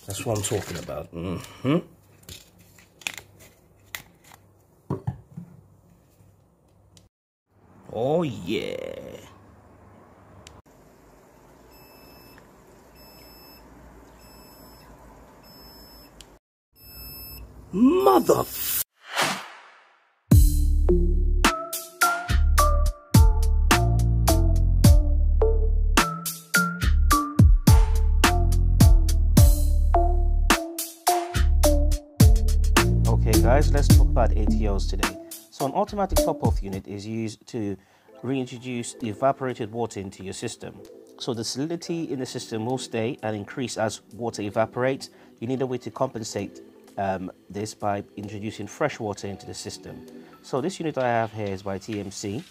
That's what I'm talking about. Oh yeah. Mother. Okay guys, let's talk about ATOs today. So an automatic top-off unit is used to reintroduce the evaporated water into your system. So the salinity in the system will stay and increase as water evaporates. You need a way to compensate this by introducing fresh water into the system. So this unit I have here is by TMC.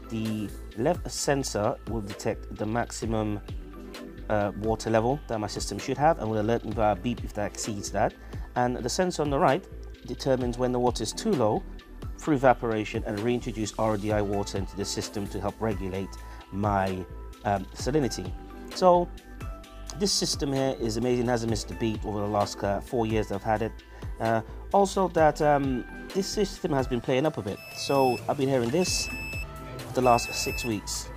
The left sensor will detect the maximum water level that my system should have and will alert me via a beep if that exceeds that. And the sensor on the right determines when the water is too low through evaporation and reintroduce RODI water into the system to help regulate my salinity. So this system here is amazing, hasn't missed a beat over the last 4 years that I've had it. Also that this system has been playing up a bit. So I've been hearing this for the last 6 weeks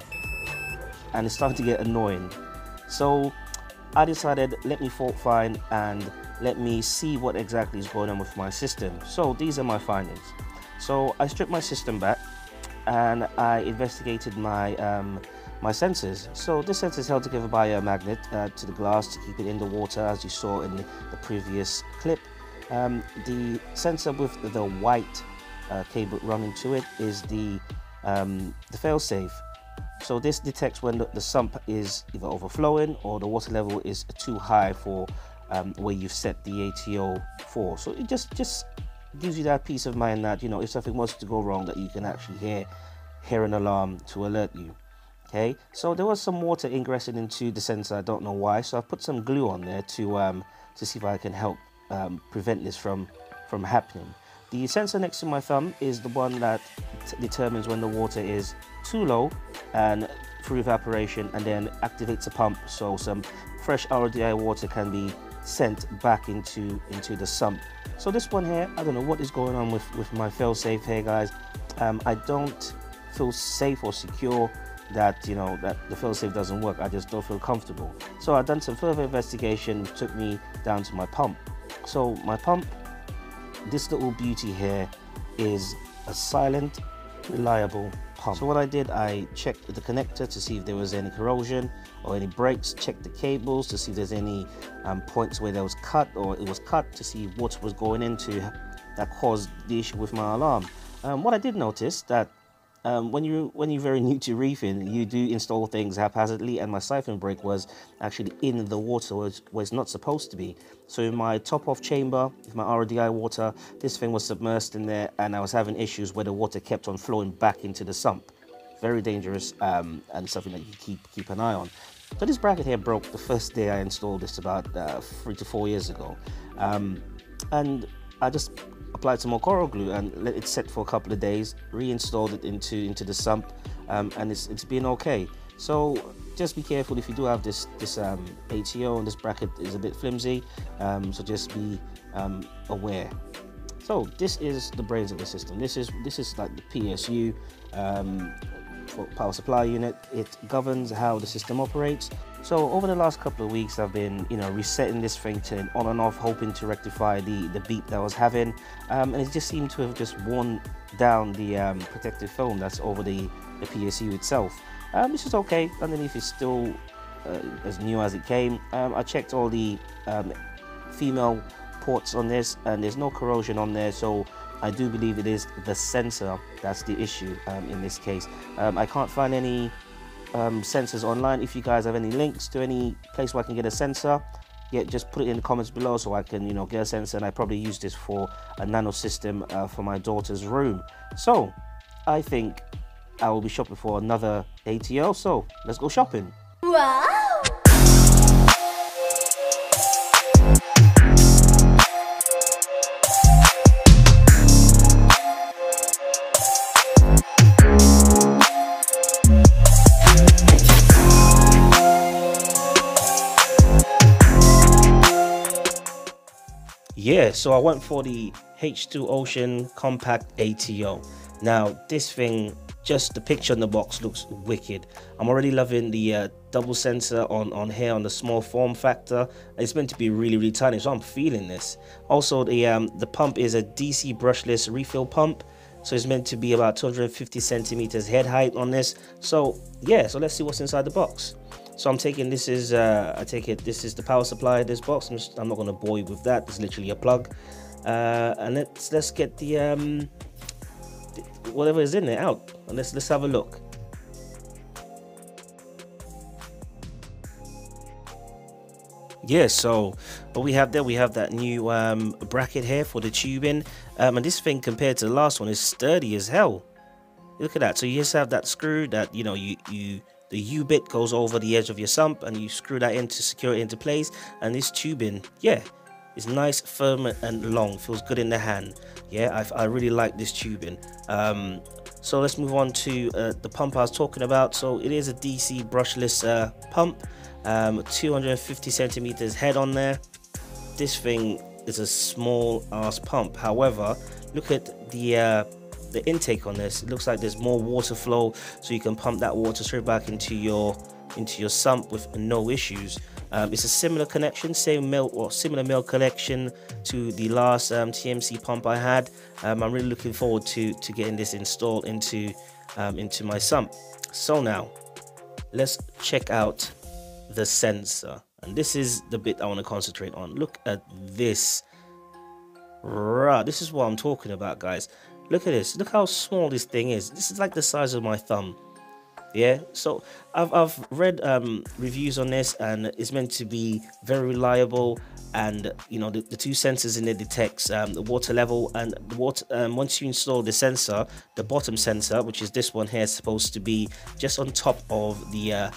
and it's starting to get annoying. So I decided, let me fault find and let me see what exactly is going on with my system. So these are my findings. So I stripped my system back and I investigated my my sensors. So this sensor is held together by a magnet to the glass to keep it in the water, as you saw in the previous clip. The sensor with the white cable running to it is the Failsafe. So this detects when the sump is either overflowing or the water level is too high for where you've set the ATO for. So it just gives you that peace of mind that, you know, if something was to go wrong, that you can actually hear an alarm to alert you. Okay, so there was some water ingressing into the sensor. I don't know why, so I've put some glue on there to see if I can help prevent this from happening. The sensor next to my thumb is the one that determines when the water is too low and through evaporation, and then activates a pump so some fresh RODI water can be sent back into the sump. So this one here, I don't know what is going on with my Failsafe here, guys. I don't feel safe or secure that, you know, that the Failsafe doesn't work. I just don't feel comfortable. So I've done some further investigation, which took me down to my pump. So my pump, this little beauty here, is a silent, reliable pump. So what I did, I checked the connector to see if there was any corrosion or any breaks, checked the cables to see if there's any points where there was cut or it was cut, to see what was going into that caused the issue with my alarm. What I did notice that when you're very new to reefing, you do install things haphazardly, and my siphon brake was actually in the water where it's not supposed to be. So in my top-off chamber, with my RODI water, this thing was submersed in there, and I was having issues where the water kept on flowing back into the sump. Very dangerous, and something that you keep an eye on. So this bracket here broke the first day I installed this about 3 to 4 years ago, and I just applied some more coral glue and let it set for a couple of days, reinstalled it into the sump, and it's been okay. So just be careful if you do have this ATO, and this bracket is a bit flimsy, so just be aware. So this is the brains of the system. This is like the PSU, for power supply unit. It governs how the system operates. So over the last couple of weeks, I've been, you know, resetting this thing to on and off, hoping to rectify the beep that I was having, and it just seemed to have just worn down the protective film that's over the PSU itself. This is okay. Underneath is still as new as it came. I checked all the female ports on this, and there's no corrosion on there, so I do believe it is the sensor that's the issue in this case. I can't find any sensors online. If you guys have any links to any place where I can get a sensor, yeah, just put it in the comments below so I can, you know, get a sensor. And I probably use this for a nano system for my daughter's room. So I think I will be shopping for another ATO, so let's go shopping. Wow! Yeah, so I went for the H2 Ocean Compact Ato. Now this thing, just the picture in the box looks wicked. I'm already loving the double sensor on here on the small form factor. It's meant to be really tiny, so I'm feeling this. Also the pump is a DC brushless refill pump, so it's meant to be about 250 centimeters head height on this. So yeah, so let's see what's inside the box. So I'm taking this is this is the power supply of this box. I'm not going to bore you with that. It's literally a plug, and let's get the whatever is in it out, and let's have a look. Yeah, so what we have there, we have that new bracket here for the tubing, and this thing compared to the last one is sturdy as hell. Look at that. So you just have that screw that, you know, the U-bit goes over the edge of your sump, and you screw that in to secure it into place. And this tubing, yeah, is nice, firm and long, feels good in the hand. Yeah, I really like this tubing. So let's move on to the pump I was talking about. So it is a DC brushless pump, 250 centimeters head on there. This thing is a small ass pump. However, look at the intake on this. It looks like there's more water flow, so you can pump that water straight back into your sump with no issues. It's a similar connection, similar male connection to the last TMC pump I had. I'm really looking forward to getting this installed into my sump. So now let's check out the sensor, and this is the bit I want to concentrate on. Look at this. This is what I'm talking about, guys. Look at this. Look how small this thing is. This is like the size of my thumb. Yeah, so I've read reviews on this, and it's meant to be very reliable. And you know, the two sensors in it detects the water level, and the water. Once you install the sensor, the bottom sensor, which is this one here, is supposed to be just on top of the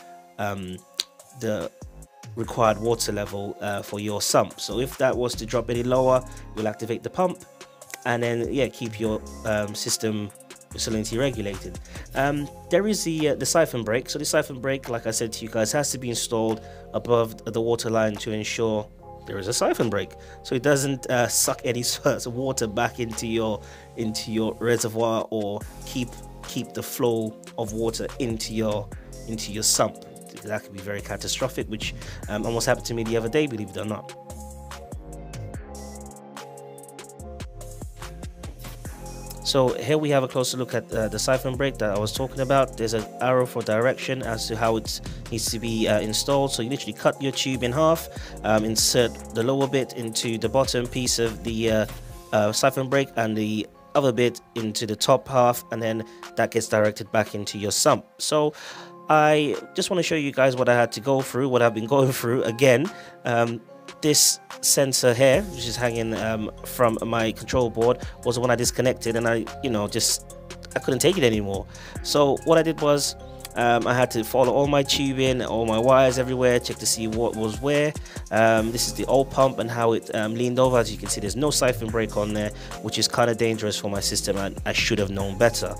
required water level for your sump. So if that was to drop any lower, you'll activate the pump, and then yeah, keep your system salinity regulated. There is the siphon brake. So the siphon brake, like I said to you guys, has to be installed above the water line to ensure there is a siphon brake, so it doesn't suck any water back into your reservoir, or keep the flow of water into your sump. That could be very catastrophic, which almost happened to me the other day, believe it or not. So here we have a closer look at the siphon brake that I was talking about. There's an arrow for direction as to how it needs to be installed. So you literally cut your tube in half, insert the lower bit into the bottom piece of the siphon brake, and the other bit into the top half, and then that gets directed back into your sump. So I just want to show you guys what I had to go through, what I've been going through again. This sensor here, which is hanging from my control board, was the one I disconnected, and I couldn't take it anymore. So what I did was I had to follow all my tubing, all my wires everywhere, check to see what was where. This is the old pump and how it leaned over. As you can see, there's no siphon brake on there, which is kind of dangerous for my system, and I should have known better.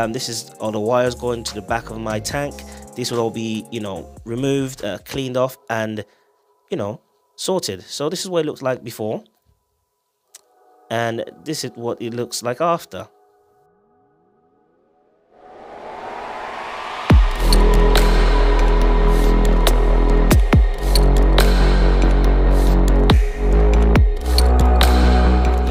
This is all the wires going to the back of my tank. This will all be, you know, removed, cleaned off, and, you know, sorted. So this is what it looked like before, and this is what it looks like after.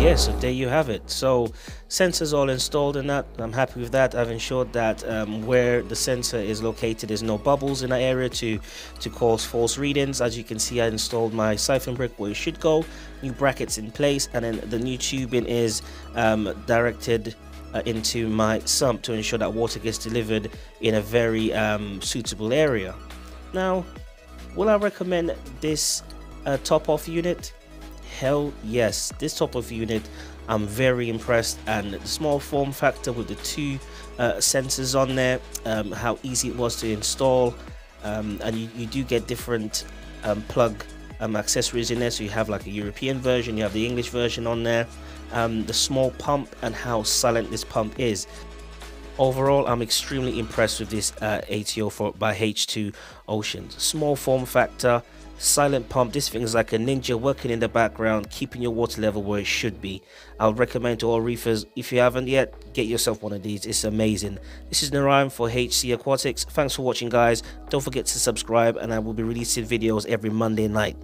Yeah, so there you have it. So sensors all installed in that. I'm happy with that. I've ensured that where the sensor is located, there's no bubbles in that area to cause false readings. As you can see, I installed my siphon brake where it should go, new brackets in place, and then the new tubing is directed into my sump to ensure that water gets delivered in a very suitable area. Now, will I recommend this top-off unit? Hell yes, this top-off unit, I'm very impressed, and the small form factor with the two sensors on there, how easy it was to install, and you do get different plug accessories in there. So you have like a European version, you have the English version on there, the small pump, and how silent this pump is. Overall, I'm extremely impressed with this Ato by H2 Ocean. Small form factor, Silent pump, this thing is like a ninja working in the background, keeping your water level where it should be. I would recommend to all reefers, if you haven't yet, get yourself one of these. It's amazing. This is Narayan for HC Aquatics. Thanks for watching, guys. Don't forget to subscribe, and I will be releasing videos every Monday night.